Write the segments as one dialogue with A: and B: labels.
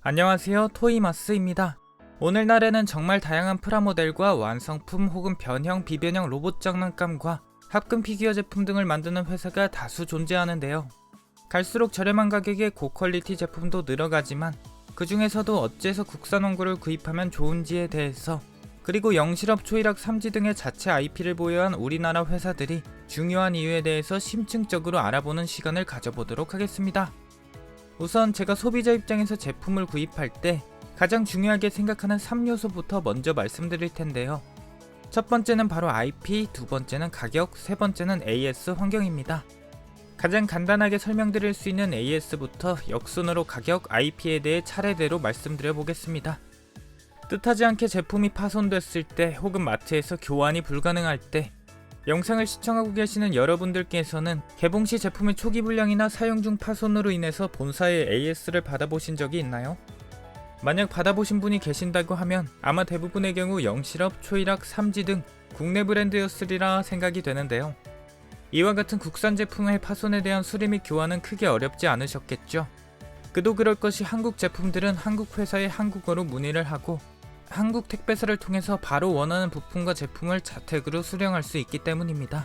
A: 안녕하세요, 토이마스입니다. 오늘날에는 정말 다양한 프라모델과 완성품 혹은 변형, 비변형 로봇 장난감과 합금 피규어 제품 등을 만드는 회사가 다수 존재하는데요. 갈수록 저렴한 가격의 고퀄리티 제품도 늘어가지만 그 중에서도 어째서 국산 원고를 구입하면 좋은지에 대해서, 그리고 영실업, 초일학, 삼지 등의 자체 IP를 보유한 우리나라 회사들이 중요한 이유에 대해서 심층적으로 알아보는 시간을 가져보도록 하겠습니다. 우선 제가 소비자 입장에서 제품을 구입할 때 가장 중요하게 생각하는 3요소부터 먼저 말씀드릴 텐데요. 첫 번째는 바로 IP, 두 번째는 가격, 세 번째는 AS 환경입니다. 가장 간단하게 설명드릴 수 있는 AS부터 역순으로 가격, IP에 대해 차례대로 말씀드려 보겠습니다. 뜻하지 않게 제품이 파손됐을 때 혹은 마트에서 교환이 불가능할 때, 영상을 시청하고 계시는 여러분들께서는 개봉 시 제품의 초기 불량이나 사용 중 파손으로 인해서 본사의 AS를 받아보신 적이 있나요? 만약 받아보신 분이 계신다고 하면 아마 대부분의 경우 영실업, 초일학, 삼지 등 국내 브랜드였으리라 생각이 되는데요. 이와 같은 국산 제품의 파손에 대한 수리 및 교환은 크게 어렵지 않으셨겠죠. 그도 그럴 것이 한국 제품들은 한국 회사에 한국어로 문의를 하고 한국 택배사를 통해서 바로 원하는 부품과 제품을 자택으로 수령할 수 있기 때문입니다.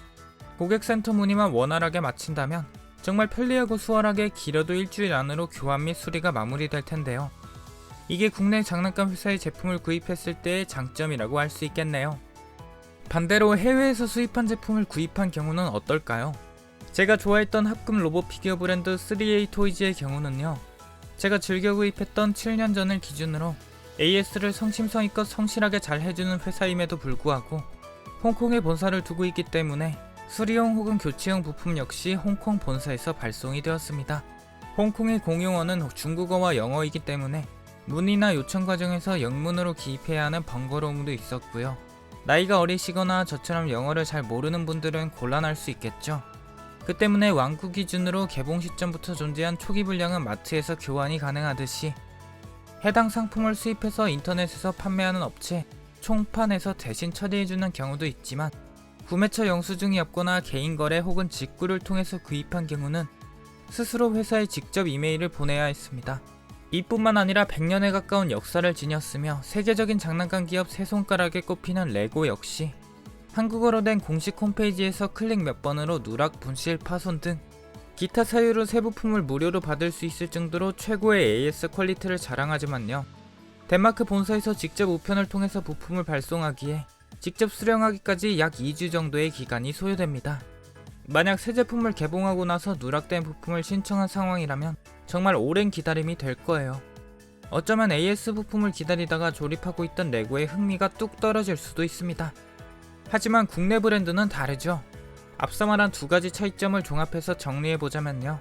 A: 고객센터 문의만 원활하게 마친다면 정말 편리하고 수월하게 길어도 일주일 안으로 교환 및 수리가 마무리될 텐데요. 이게 국내 장난감 회사의 제품을 구입했을 때의 장점이라고 할 수 있겠네요. 반대로 해외에서 수입한 제품을 구입한 경우는 어떨까요? 제가 좋아했던 합금 로봇 피규어 브랜드 3A 토이즈의 경우는요, 제가 즐겨 구입했던 7년 전을 기준으로 AS를 성심성의껏 성실하게 잘 해주는 회사임에도 불구하고 홍콩에 본사를 두고 있기 때문에 수리용 혹은 교체용 부품 역시 홍콩 본사에서 발송이 되었습니다. 홍콩의 공용어는 중국어와 영어이기 때문에 문의나 요청 과정에서 영문으로 기입해야 하는 번거로움도 있었고요. 나이가 어리시거나 저처럼 영어를 잘 모르는 분들은 곤란할 수 있겠죠. 그 때문에 완구 기준으로 개봉 시점부터 존재한 초기 불량은 마트에서 교환이 가능하듯이 해당 상품을 수입해서 인터넷에서 판매하는 업체, 총판에서 대신 처리해주는 경우도 있지만, 구매처 영수증이 없거나 개인 거래 혹은 직구를 통해서 구입한 경우는 스스로 회사에 직접 이메일을 보내야 했습니다. 이뿐만 아니라 100년에 가까운 역사를 지녔으며 세계적인 장난감 기업 세 손가락에 꼽히는 레고 역시 한국어로 된 공식 홈페이지에서 클릭 몇 번으로 누락, 분실, 파손 등 기타 사유로 새 부품을 무료로 받을 수 있을 정도로 최고의 AS 퀄리티를 자랑하지만요, 덴마크 본사에서 직접 우편을 통해서 부품을 발송하기에 직접 수령하기까지 약 2주 정도의 기간이 소요됩니다. 만약 새 제품을 개봉하고 나서 누락된 부품을 신청한 상황이라면 정말 오랜 기다림이 될 거예요. 어쩌면 AS 부품을 기다리다가 조립하고 있던 레고의 흥미가 뚝 떨어질 수도 있습니다. 하지만 국내 브랜드는 다르죠. 앞서 말한 두 가지 차이점을 종합해서 정리해보자면요,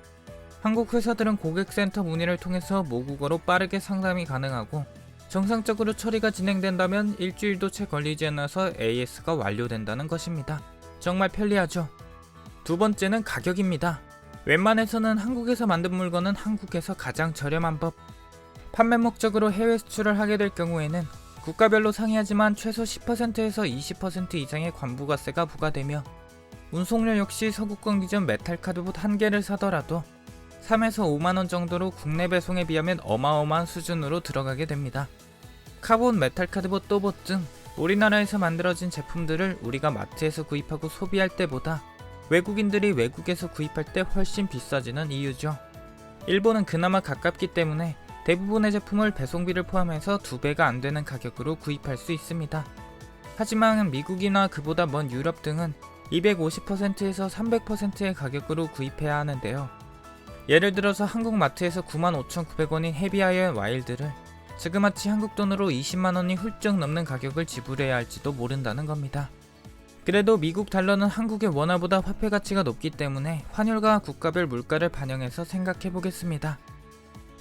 A: 한국 회사들은 고객센터 문의를 통해서 모국어로 빠르게 상담이 가능하고 정상적으로 처리가 진행된다면 일주일도 채 걸리지 않아서 AS가 완료된다는 것입니다. 정말 편리하죠. 두 번째는 가격입니다. 웬만해서는 한국에서 만든 물건은 한국에서 가장 저렴한 법. 판매 목적으로 해외 수출을 하게 될 경우에는 국가별로 상이하지만 최소 10%에서 20% 이상의 관부가세가 부과되며, 운송료 역시 서구권 기준 메탈카드봇 1개를 사더라도 3에서 5만원 정도로 국내 배송에 비하면 어마어마한 수준으로 들어가게 됩니다. 카본, 메탈카드봇, 또봇 등 우리나라에서 만들어진 제품들을 우리가 마트에서 구입하고 소비할 때보다 외국인들이 외국에서 구입할 때 훨씬 비싸지는 이유죠. 일본은 그나마 가깝기 때문에 대부분의 제품을 배송비를 포함해서 2배가 안 되는 가격으로 구입할 수 있습니다. 하지만 미국이나 그보다 먼 유럽 등은 250%에서 300%의 가격으로 구입해야 하는데요. 예를 들어서 한국 마트에서 95,900원인 헤비아이언 와일드를 지금마치 한국 돈으로 20만원이 훌쩍 넘는 가격을 지불해야 할지도 모른다는 겁니다. 그래도 미국 달러는 한국의 원화보다 화폐 가치가 높기 때문에 환율과 국가별 물가를 반영해서 생각해 보겠습니다.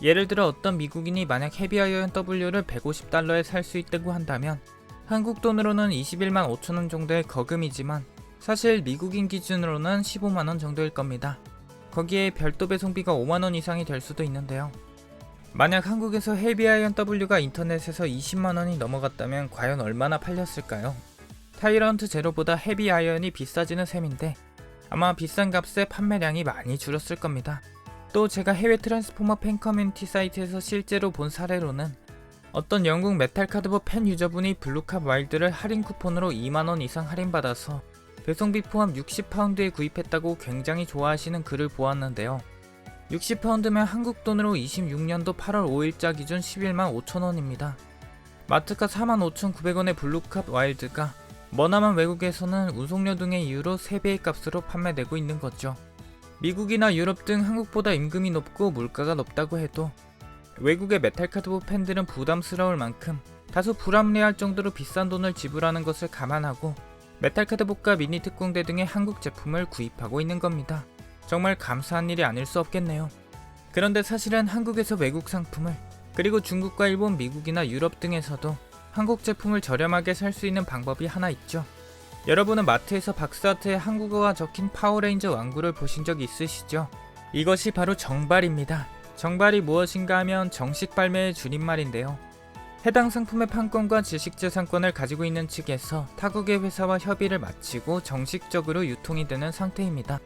A: 예를 들어 어떤 미국인이 만약 헤비아이언 W를 150달러에 살 수 있다고 한다면 한국 돈으로는 21만 5천원 정도의 거금이지만 사실 미국인 기준으로는 15만원 정도일 겁니다. 거기에 별도 배송비가 5만원 이상이 될 수도 있는데요. 만약 한국에서 헤비아이언 W가 인터넷에서 20만원이 넘어갔다면 과연 얼마나 팔렸을까요? 타이런트 제로보다 헤비아이언이 비싸지는 셈인데 아마 비싼 값에 판매량이 많이 줄었을 겁니다. 또 제가 해외 트랜스포머 팬 커뮤니티 사이트에서 실제로 본 사례로는 어떤 영국 메탈 카드보 팬 유저분이 블루캅 와일드를 할인 쿠폰으로 2만원 이상 할인받아서 배송비 포함 60파운드에 구입했다고 굉장히 좋아하시는 글을 보았는데요. 60파운드면 한국 돈으로 26년도 8월 5일자 기준 11만 5천원입니다. 마트가 45,900원의 블루캅 와일드가 머나먼 외국에서는 운송료 등의 이유로 3배의 값으로 판매되고 있는 거죠. 미국이나 유럽 등 한국보다 임금이 높고 물가가 높다고 해도 외국의 메탈카드보 팬들은 부담스러울 만큼 다소 불합리할 정도로 비싼 돈을 지불하는 것을 감안하고 메탈카드보과 미니 특공대 등의 한국 제품을 구입하고 있는 겁니다. 정말 감사한 일이 아닐 수 없겠네요. 그런데 사실은 한국에서 외국 상품을, 그리고 중국과 일본, 미국이나 유럽 등에서도 한국 제품을 저렴하게 살 수 있는 방법이 하나 있죠. 여러분은 마트에서 박스아트에 한국어가 적힌 파워레인저 왕구를 보신 적 있으시죠? 이것이 바로 정발입니다. 정발이 무엇인가 하면 정식 발매의 줄임말인데요. 해당 상품의 판권과 지식재산권을 가지고 있는 측에서 타국의 회사와 협의를 마치고 정식적으로 유통이 되는 상태입니다.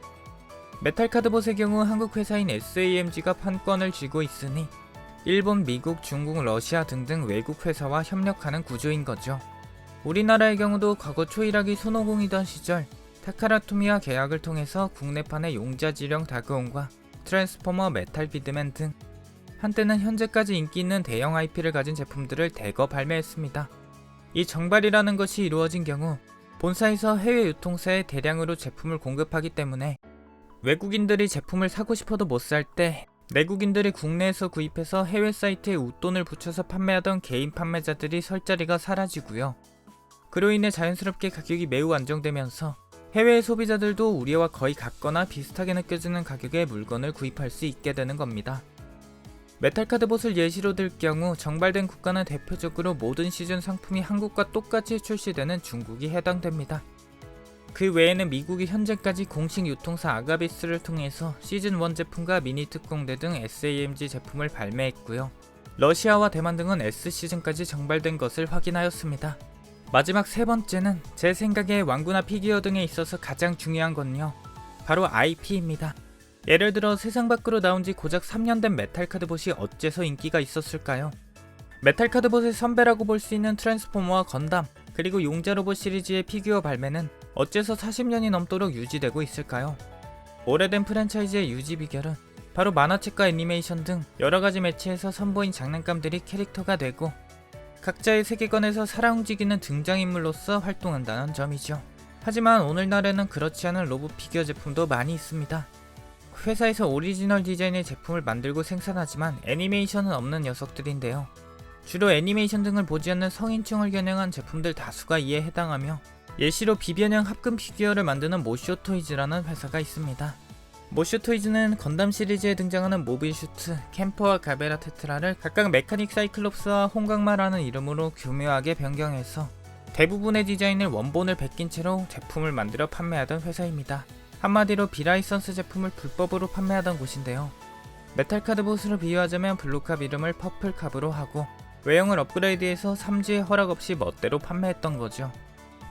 A: 메탈카드봇의 경우 한국 회사인 SAMG가 판권을 쥐고 있으니 일본, 미국, 중국, 러시아 등등 외국 회사와 협력하는 구조인 거죠. 우리나라의 경우도 과거 초일학이 손오공이던 시절 타카라토미와 계약을 통해서 국내판의 용자지령 다그온과 트랜스포머 메탈 비드맨 등 한때는 현재까지 인기 있는 대형 IP를 가진 제품들을 대거 발매했습니다. 이 정발이라는 것이 이루어진 경우 본사에서 해외 유통사에 대량으로 제품을 공급하기 때문에 외국인들이 제품을 사고 싶어도 못 살 때 내국인들이 국내에서 구입해서 해외 사이트에 웃돈을 붙여서 판매하던 개인 판매자들이 설 자리가 사라지고요. 그로 인해 자연스럽게 가격이 매우 안정되면서 해외 소비자들도 우리와 거의 같거나 비슷하게 느껴지는 가격에 물건을 구입할 수 있게 되는 겁니다. 메탈카드봇을 예시로 들 경우 정발된 국가는 대표적으로 모든 시즌 상품이 한국과 똑같이 출시되는 중국이 해당됩니다. 그 외에는 미국이 현재까지 공식 유통사 아가비스를 통해서 시즌1 제품과 미니 특공대 등 SAMG 제품을 발매했고요. 러시아와 대만 등은 S시즌까지 정발된 것을 확인하였습니다. 마지막 세 번째는 제 생각에 왕구나 피규어 등에 있어서 가장 중요한 건요, 바로 IP입니다. 예를 들어 세상 밖으로 나온지 고작 3년 된 메탈카드봇이 어째서 인기가 있었을까요? 메탈카드봇의 선배라고 볼 수 있는 트랜스포머와 건담, 그리고 용자로봇 시리즈의 피규어 발매는 어째서 40년이 넘도록 유지되고 있을까요? 오래된 프랜차이즈의 유지 비결은 바로 만화책과 애니메이션 등 여러가지 매체에서 선보인 장난감들이 캐릭터가 되고 각자의 세계관에서 살아 움직이는 등장인물로서 활동한다는 점이죠. 하지만 오늘날에는 그렇지 않은 로봇 피규어 제품도 많이 있습니다. 회사에서 오리지널 디자인의 제품을 만들고 생산하지만 애니메이션은 없는 녀석들인데요. 주로 애니메이션 등을 보지 않는 성인층을 겨냥한 제품들 다수가 이에 해당하며 예시로 비변형 합금 피규어를 만드는 모쇼토이즈라는 회사가 있습니다. 모쇼토이즈는 건담 시리즈에 등장하는 모빌슈트, 캠퍼와 가베라 테트라를 각각 메카닉 사이클롭스와 홍강마라는 이름으로 교묘하게 변경해서 대부분의 디자인을 원본을 베낀 채로 제품을 만들어 판매하던 회사입니다. 한마디로 비라이선스 제품을 불법으로 판매하던 곳인데요. 메탈카드봇으로 비유하자면 블루캅 이름을 퍼플캅으로 하고 외형을 업그레이드해서 3주의 허락 없이 멋대로 판매했던 거죠.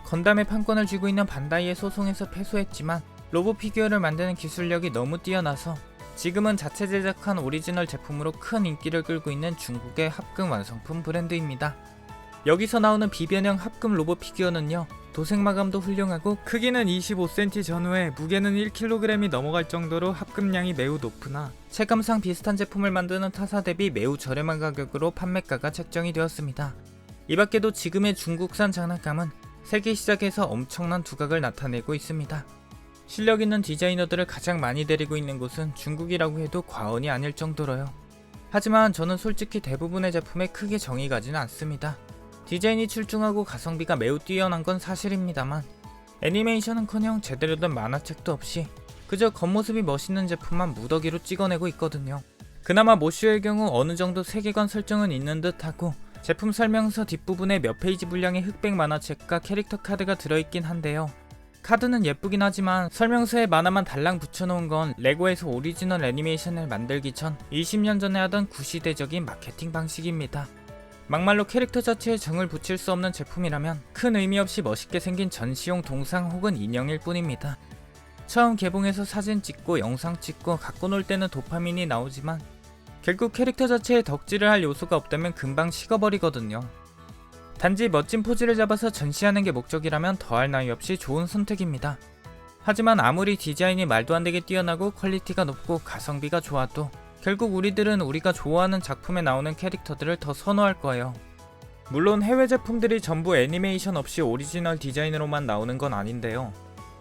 A: 건담의 판권을 쥐고 있는 반다이의 소송에서 패소했지만 로봇 피규어를 만드는 기술력이 너무 뛰어나서 지금은 자체 제작한 오리지널 제품으로 큰 인기를 끌고 있는 중국의 합금 완성품 브랜드입니다. 여기서 나오는 비변형 합금 로봇 피규어는요, 도색 마감도 훌륭하고 크기는 25cm 전후에 무게는 1kg이 넘어갈 정도로 합금량이 매우 높으나 체감상 비슷한 제품을 만드는 타사 대비 매우 저렴한 가격으로 판매가가 책정이 되었습니다. 이 밖에도 지금의 중국산 장난감은 세계 시장에서 엄청난 두각을 나타내고 있습니다. 실력 있는 디자이너들을 가장 많이 데리고 있는 곳은 중국이라고 해도 과언이 아닐 정도로요. 하지만 저는 솔직히 대부분의 제품에 크게 정이 가지는 않습니다. 디자인이 출중하고 가성비가 매우 뛰어난 건 사실입니다만 애니메이션은커녕 제대로 된 만화책도 없이 그저 겉모습이 멋있는 제품만 무더기로 찍어내고 있거든요. 그나마 모슈의 경우 어느 정도 세계관 설정은 있는 듯하고 제품 설명서 뒷부분에 몇 페이지 분량의 흑백 만화책과 캐릭터 카드가 들어있긴 한데요. 카드는 예쁘긴 하지만 설명서에 만화만 달랑 붙여놓은 건 레고에서 오리지널 애니메이션을 만들기 전 20년 전에 하던 구시대적인 마케팅 방식입니다. 막말로 캐릭터 자체에 정을 붙일 수 없는 제품이라면 큰 의미 없이 멋있게 생긴 전시용 동상 혹은 인형일 뿐입니다. 처음 개봉해서 사진 찍고 영상 찍고 갖고 놀 때는 도파민이 나오지만 결국 캐릭터 자체에 덕질을 할 요소가 없다면 금방 식어버리거든요. 단지 멋진 포즈를 잡아서 전시하는 게 목적이라면 더할 나위 없이 좋은 선택입니다. 하지만 아무리 디자인이 말도 안 되게 뛰어나고 퀄리티가 높고 가성비가 좋아도 결국 우리들은 우리가 좋아하는 작품에 나오는 캐릭터들을 더 선호할 거예요. 물론 해외 제품들이 전부 애니메이션 없이 오리지널 디자인으로만 나오는 건 아닌데요.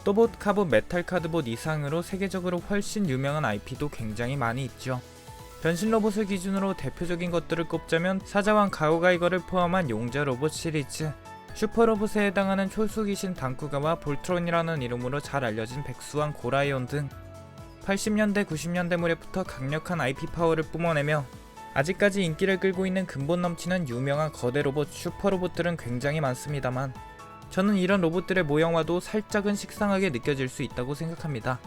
A: 또봇, 카봇, 메탈 카드봇 이상으로 세계적으로 훨씬 유명한 IP도 굉장히 많이 있죠. 변신 로봇을 기준으로 대표적인 것들을 꼽자면 사자왕 가오가이거를 포함한 용자 로봇 시리즈, 슈퍼 로봇에 해당하는 촐수귀신 단쿠가와 볼트론이라는 이름으로 잘 알려진 백수왕 고라이온 등 80년대 90년대 무렵부터 강력한 IP 파워를 뿜어내며 아직까지 인기를 끌고 있는 근본 넘치는 유명한 거대 로봇, 슈퍼 로봇들은 굉장히 많습니다만 저는 이런 로봇들의 모형화도 살짝은 식상하게 느껴질 수 있다고 생각합니다.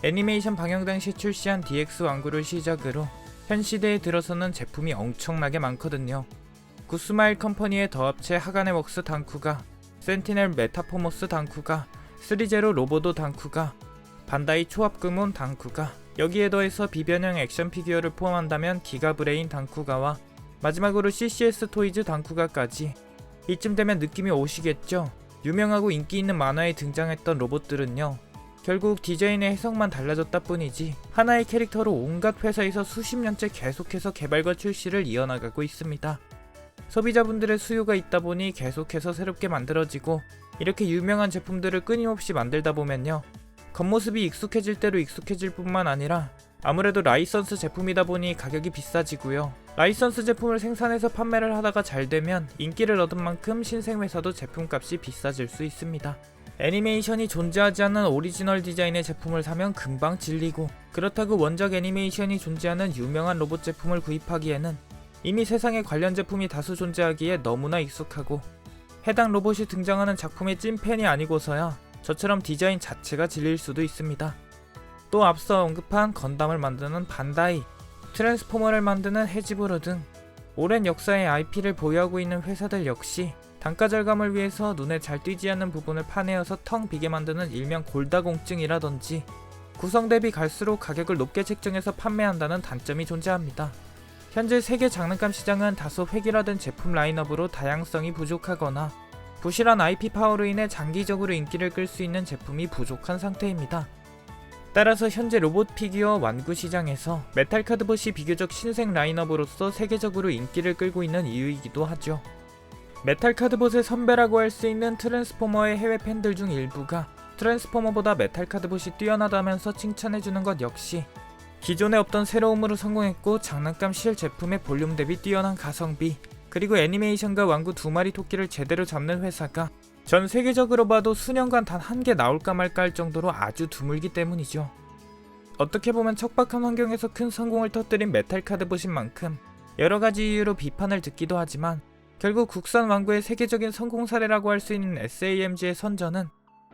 A: 애니메이션 방영 당시 출시한 DX 왕구를 시작으로 현 시대에 들어서는 제품이 엄청나게 많거든요. 구스마일 컴퍼니의 더합체 하가네 웍스 단쿠가, 센티넬 메타포머스 단쿠가, 3제로 로보도 단쿠가, 반다이 초합금온 단쿠가, 여기에 더해서 비변형 액션 피규어를 포함한다면 기가브레인 단쿠가와 마지막으로 CCS 토이즈 단쿠가까지. 이쯤 되면 느낌이 오시겠죠? 유명하고 인기 있는 만화에 등장했던 로봇들은요, 결국 디자인의 해석만 달라졌다 뿐이지 하나의 캐릭터로 온갖 회사에서 수십 년째 계속해서 개발과 출시를 이어나가고 있습니다. 소비자분들의 수요가 있다 보니 계속해서 새롭게 만들어지고 이렇게 유명한 제품들을 끊임없이 만들다 보면요, 겉모습이 익숙해질 대로 익숙해질 뿐만 아니라 아무래도 라이선스 제품이다 보니 가격이 비싸지고요. 라이선스 제품을 생산해서 판매를 하다가 잘 되면 인기를 얻은 만큼 신생회사도 제품값이 비싸질 수 있습니다. 애니메이션이 존재하지 않는 오리지널 디자인의 제품을 사면 금방 질리고, 그렇다고 원작 애니메이션이 존재하는 유명한 로봇 제품을 구입하기에는 이미 세상에 관련 제품이 다수 존재하기에 너무나 익숙하고 해당 로봇이 등장하는 작품의 찐팬이 아니고서야 저처럼 디자인 자체가 질릴 수도 있습니다. 또 앞서 언급한 건담을 만드는 반다이, 트랜스포머를 만드는 헤지브로 등 오랜 역사의 IP를 보유하고 있는 회사들 역시 단가 절감을 위해서 눈에 잘 띄지 않는 부분을 파내어서 텅 비게 만드는 일명 골다공증이라든지 구성 대비 갈수록 가격을 높게 책정해서 판매한다는 단점이 존재합니다. 현재 세계 장난감 시장은 다소 획일화된 제품 라인업으로 다양성이 부족하거나 부실한 IP 파워로 인해 장기적으로 인기를 끌 수 있는 제품이 부족한 상태입니다. 따라서 현재 로봇 피규어 완구 시장에서 메탈 카드봇이 비교적 신생 라인업으로서 세계적으로 인기를 끌고 있는 이유이기도 하죠. 메탈 카드봇의 선배라고 할 수 있는 트랜스포머의 해외 팬들 중 일부가 트랜스포머보다 메탈 카드봇이 뛰어나다면서 칭찬해주는 것 역시 기존에 없던 새로움으로 성공했고, 장난감 실 제품의 볼륨 대비 뛰어난 가성비, 그리고 애니메이션과 완구 두 마리 토끼를 제대로 잡는 회사가 전 세계적으로 봐도 수년간 단 한 개 나올까 말까 할 정도로 아주 드물기 때문이죠. 어떻게 보면 척박한 환경에서 큰 성공을 터뜨린 메탈 카드봇인 만큼 여러가지 이유로 비판을 듣기도 하지만 결국 국산 완구의 세계적인 성공 사례라고 할 수 있는 SAMG의 선전은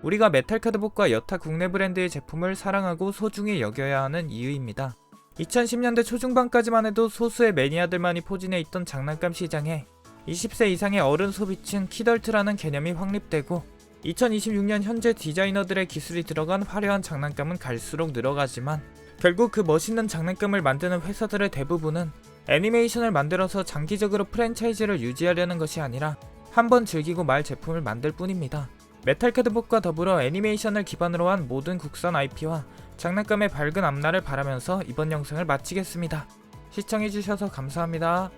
A: 우리가 메탈 카드봇과 여타 국내 브랜드의 제품을 사랑하고 소중히 여겨야 하는 이유입니다. 2010년대 초중반까지만 해도 소수의 매니아들만이 포진해 있던 장난감 시장에 20세 이상의 어른 소비층 키덜트라는 개념이 확립되고 2026년 현재 디자이너들의 기술이 들어간 화려한 장난감은 갈수록 늘어가지만 결국 그 멋있는 장난감을 만드는 회사들의 대부분은 애니메이션을 만들어서 장기적으로 프랜차이즈를 유지하려는 것이 아니라 한번 즐기고 말 제품을 만들 뿐입니다. 메탈 카드봇과 더불어 애니메이션을 기반으로 한 모든 국산 IP와 장난감의 밝은 앞날을 바라면서 이번 영상을 마치겠습니다. 시청해주셔서 감사합니다.